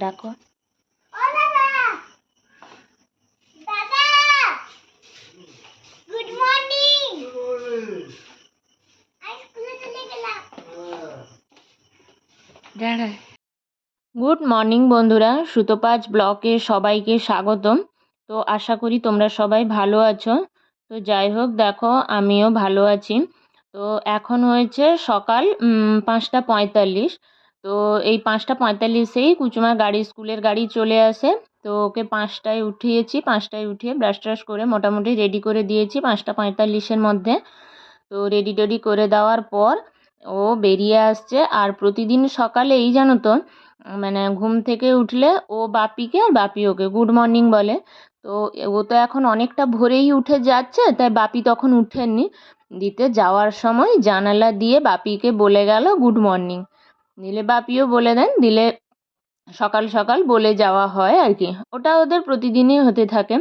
ডাকো। Good morning বন্ধুরা, সুতোপাঁচ ব্লকে সবাইকে স্বাগতম। তো আশা করি তোমরা সবাই ভালো আছো। তো যাই হোক, দেখো আমিও ভালো আছি। তো এখন হয়েছে সকাল 5:45। তো এই 5:45-এই কুচুমার স্কুলের গাড়ি চলে আসে। তো ওকে 5টায় উঠিয়েছি, 5টায় উঠিয়ে ব্রাশ ট্রাশ করে মোটামুটি রেডি করে দিয়েছি 5:45-এর মধ্যে। তো রেডি টেডি করে দেওয়ার পর ও বেরিয়ে আসছে। আর প্রতিদিন সকালে এই জানো তো, মানে ঘুম থেকে উঠলে ও বাপিকে আর বাপি ওকে গুড মর্নিং বলে। তো ও তো এখন অনেকটা ভোরেই উঠে যাচ্ছে, তাই বাপি তখন উঠেননি। দিতে যাওয়ার সময় জানালা দিয়ে বাপিকে বলে গেল গুড মর্নিং। দিলে বাপিও বলে দেন, দিলে সকাল সকাল বলে যাওয়া হয় আর কি। ওটা ওদের প্রতিদিনই হতে থাকে।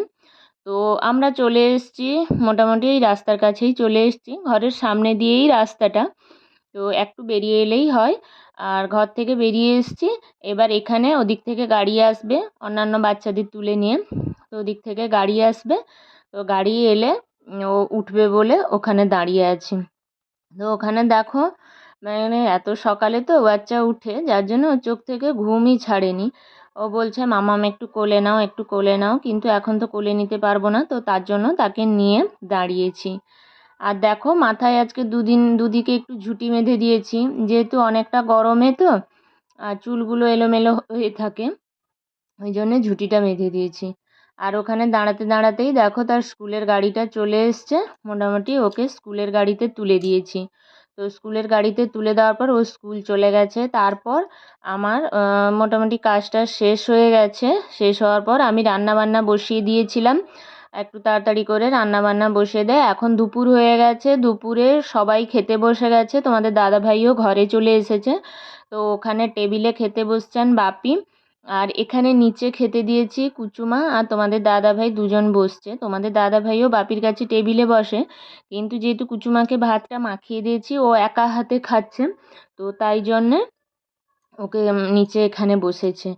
তো আমরা চলে এসেছি, মোটামুটি এই রাস্তার কাছেই চলে এসেছি, ঘরের সামনে দিয়েই রাস্তাটা। তো একটু বেরিয়ে এলেই হয়। আর ঘর থেকে বেরিয়ে এসেছি। এবার এখানে ওদিক থেকে গাড়ি আসবে অন্যান্য বাচ্চাদের তুলে নিয়ে। তো ওদিক থেকে গাড়ি আসবে। তো গাড়ি এলে ও উঠবে বলে ওখানে দাঁড়িয়ে আছি। তো ওখানে দেখো, মানে এত সকালে তো বাচ্চা উঠে, যার জন্য ওর চোখ থেকে ঘুমই ছাড়েনি। ও বলছে মামাম একটু কোলে নাও, একটু কোলে নাও, কিন্তু এখন তো কোলে নিতে পারবো না, তো তার জন্য তাকে নিয়ে দাঁড়িয়েছি। আর দেখো মাথায় আজকে দুদিকে একটু ঝুঁটি বেঁধে দিয়েছি, যেহেতু অনেকটা গরমে তো আর চুলগুলো এলোমেলো হয়ে থাকে, ওই জন্যে ঝুঁটিটা বেঁধে দিয়েছি। আর ওখানে দাঁড়াতে দাঁড়াতেই দেখো তার স্কুলের গাড়িটা চলে এসছে। মোটামুটি ওকে স্কুলের গাড়িতে তুলে দিয়েছি। তো স্কুলের গাড়িতে তুলে দেওয়ার পর ও স্কুল চলে গেছে। তারপর আমার মোটামুটি কাজটা শেষ হয়ে গেছে। শেষ হওয়ার পর আমি রান্নাবান্না বসিয়ে দিয়েছিলাম, একটু তাড়াতাড়ি করে রান্নাবান্না বসিয়ে দেয়। এখন দুপুর হয়ে গেছে, দুপুরে সবাই খেতে বসে গেছে, তোমাদের দাদাভাইও ঘরে চলে এসেছে। তো ওখানে টেবিলে খেতে বসছেন বাপি, আর এখানে নিচে খেতে দিয়েছি কুচুমা আর তোমাদের দাদাভাই দুজন বসছে। তোমাদের দাদাভাইও বাপির কাছে টেবিলে বসে, কিন্তু যেহেতু কুচুমাকে ভাতটা মাখিয়ে দিয়েছি, ও একা হাতে খাচ্ছে, তো তাই জন্যে ওকে নিচে এখানে বসেছে।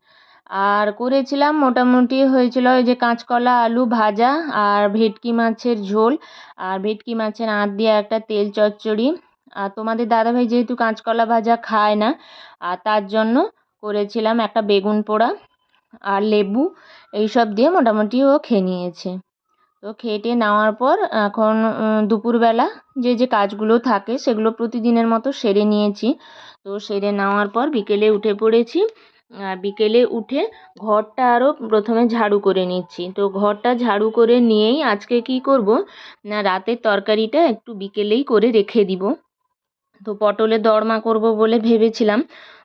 আর করেছিলাম, মোটামুটি হয়েছিল ওই যে কাঁচকলা আলু ভাজা আর ভেটকি মাছের ঝোল, আর ভেটকি মাছের আঁশ দিয়ে একটা তেল চচ্চড়ি। আর তোমাদের দাদাভাই যেহেতু কাঁচকলা ভাজা খায় না, আর তার জন্য করেছিলাম একটা বেগুন পোড়া আর লেবু, এইসব দিয়ে মোটামুটি ও খেয়ে নিয়েছে। তো খেয়ে টেয়ে নেওয়ার পর এখন দুপুরবেলা যে যে কাজগুলো থাকে সেগুলো প্রতিদিনের মতো সেরে নিয়েছি। তো সেরে নেওয়ার পর বিকেলে উঠে পড়েছি। বিকেলে উঠে ঘরটা আরও প্রথমে ঝাড়ু করে নিচ্ছি। তো ঘরটা ঝাড়ু করে নিয়েই আজকে কি করব না, রাতের তরকারিটা একটু বিকেলেই করে রেখে দিব। তো পটলের দরমা করব বলে ভেবেছিলাম।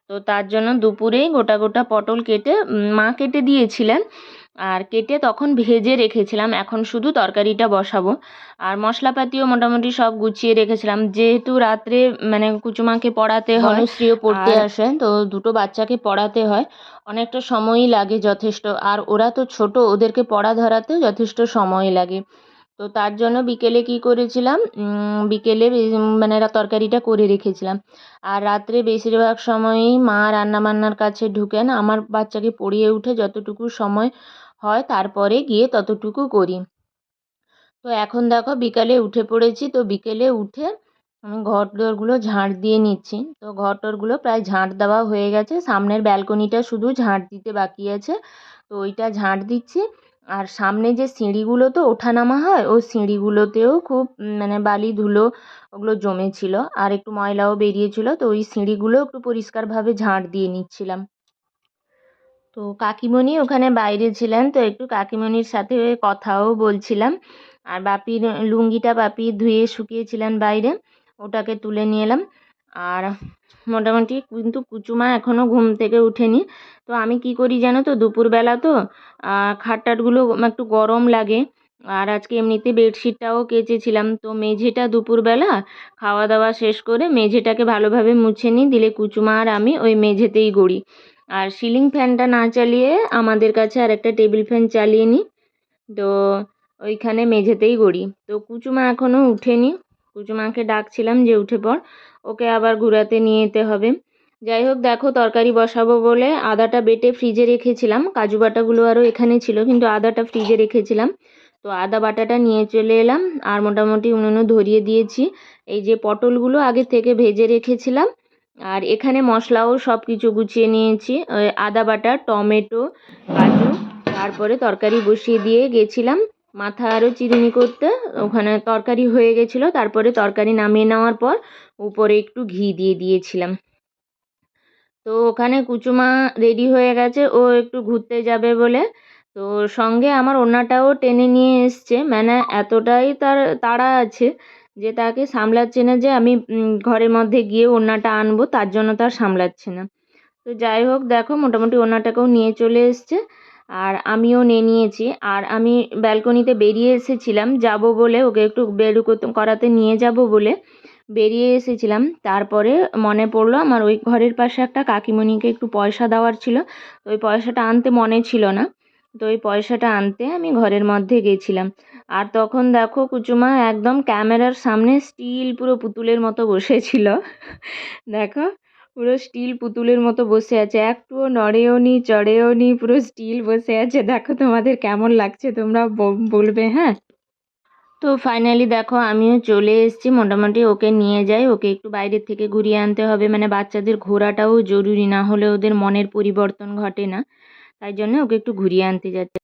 তো তার জন্য দুপুরেই গোটা গোটা পটল কেটে মা কেটে দিয়েছিলেন, আর কেটে তখন ভেজে রেখেছিলাম। এখন শুধু তরকারিটা বসাবো। আর মশলাপাতিও মোটামুটি সব গুছিয়ে রেখেছিলাম, যেহেতু রাত্রে মানে কুচুমাকে পড়াতে হয়, বনশ্রীও পড়তে আসে, তো দুটো বাচ্চাকে পড়াতে হয়, অনেকটা সময়ই লাগে যথেষ্ট। আর ওরা তো ছোট, ওদেরকে পড়া ধরাতেও যথেষ্ট সময় লাগে। তো তার জন্য বিকেলে কি করেছিলাম, বিকেলে মানে তরকারিটা করে রেখেছিলাম। আর রাত্রে বেশিরভাগ সময়ই মা রান্নাবান্নার কাছে ঢুকেন, আমার বাচ্চাকে পড়িয়ে উঠে যতটুকু সময় হয় তারপরে গিয়ে ততটুকু করি। তো এখন দেখো বিকালে উঠে পড়েছি। তো বিকেলে উঠে আমি ঘর দোরগুলো ঝাঁট দিয়ে নিচ্ছি। তো ঘর টরগুলো প্রায় ঝাঁট দেওয়া হয়ে গেছে, সামনের ব্যালকনিটা শুধু ঝাঁট দিতে বাকি আছে। তো ওইটা ঝাঁট দিচ্ছি। আর সামনে যে সিঁড়িগুলো তো ওঠানামা হয়, ওই সিঁড়িগুলোতেও খুব মানে বালি ধুলো ওগুলো জমেছিল, আর একটু ময়লাও বেরিয়েছিল। তো ওই সিঁড়িগুলো একটু পরিষ্কারভাবে ঝাঁট দিয়ে নিচ্ছিলাম। তো কাকিমণি ওখানে বাইরে ছিলেন, তো একটু কাকিমণির সাথে কথাও বলছিলাম। আর বাপির লুঙ্গিটা বাপি ধুয়ে শুকিয়েছিলেন বাইরে, ওটাকে তুলে নিয়ে এলাম। আর মোটামুটি কিন্তু কুচুমা এখনও ঘুম থেকে উঠেনি। তো আমি কি করি জানো তো, দুপুরবেলা তো খাট টাটগুলো একটু গরম লাগে। আর আজকে এমনিতে বেডশিটটাও কেচেছিলাম, তো মেঝেটা দুপুরবেলা খাওয়া দাওয়া শেষ করে মেঝেটাকে ভালোভাবে মুছে নিই, দিলে কুচুমা আর আমি ওই মেঝেতেই গড়ি। আর সিলিং ফ্যানটা না চালিয়ে আমাদের কাছে আর একটা টেবিল ফ্যান চালিয়ে নিই। তো ওইখানে মেঝেতেই গড়ি। তো কুচুমা এখনও উঠেনি, কুচুমাকে ডাকছিলাম যে উঠে পড়, ওকে আবার ঘুরাতে নিয়ে যেতে হবে। যাই হোক দেখো, তরকারি বসাবো বলে আদাটা বেটে ফ্রিজে রেখেছিলাম, কাজু বাটাগুলো আরও এখানে ছিল কিন্তু আদাটা ফ্রিজে রেখেছিলাম। তো আদা বাটাটা নিয়ে চলে এলাম আর মোটামুটি উনুনে ধরিয়ে দিয়েছি। এই যে পটলগুলো আগে থেকে ভেজে রেখেছিলাম আর এখানে মশলাও সব কিছু গুছিয়ে নিয়েছি। আদা বাটা, টমেটো, কাজু, তারপরে তরকারি বসিয়ে দিয়ে গেছিলাম মাথা আরও চিরুনি করতে। ওখানে তরকারি হয়ে গেছিলো, তারপরে তরকারি নামিয়ে নেওয়ার পর উপরে একটু ঘি দিয়ে দিয়েছিলাম। তো ওখানে কুচুমা রেডি হয়ে গেছে, ও একটু ঘুরতে যাবে বলে। তো সঙ্গে আমার ওড়নাটাও টেনে নিয়ে এসছে, মানে এতটাই তার তাড়া আছে যে তাকে সামলাচ্ছে না যে আমি ঘরের মধ্যে গিয়ে ওড়নাটা আনবো, তার জন্য তার সামলাচ্ছে না। তো যাই হোক দেখো, মোটামুটি ওড়নাটাকেও নিয়ে চলে এসছে আর আমিও নিয়ে নিয়েছি। আর আমি ব্যালকনিতে বেরিয়ে এসেছিলাম যাব বলে, ওকে একটু বেরু করাতে নিয়ে যাব বলে বেরিয়ে এসেছিলাম। তারপরে মনে পড়লো আমার ওই ঘরের পাশে একটা কাকিমণিকে একটু পয়সা দেওয়ার ছিল, তো ওই পয়সাটা আনতে মনে ছিল না। তো ওই পয়সাটা আনতে আমি ঘরের মধ্যে গেছিলাম। আর তখন দেখো কুচুমা একদম ক্যামেরার সামনে স্টিল পুরো পুতুলের মতো বসেছিল। দেখো, পুরো স্টিল পুতুলের মতো বসে আছে, একটুও নড়েও নি চড়েও নি, পুরো স্টিল বসে আছে। দেখো তোমাদের কেমন লাগছে তোমরা বলবে, হ্যাঁ। তো ফাইনালি দেখো আমিও চলে এসেছি, মোটামুটি ওকে নিয়ে যাই, ওকে একটু বাইরের থেকে ঘুরিয়ে আনতে হবে, মানে বাচ্চাদের ঘোরাটাও জরুরি, না হলে ওদের মনের পরিবর্তন ঘটে না, তাই জন্য ওকে একটু ঘুরিয়ে আনতে যাচ্ছি।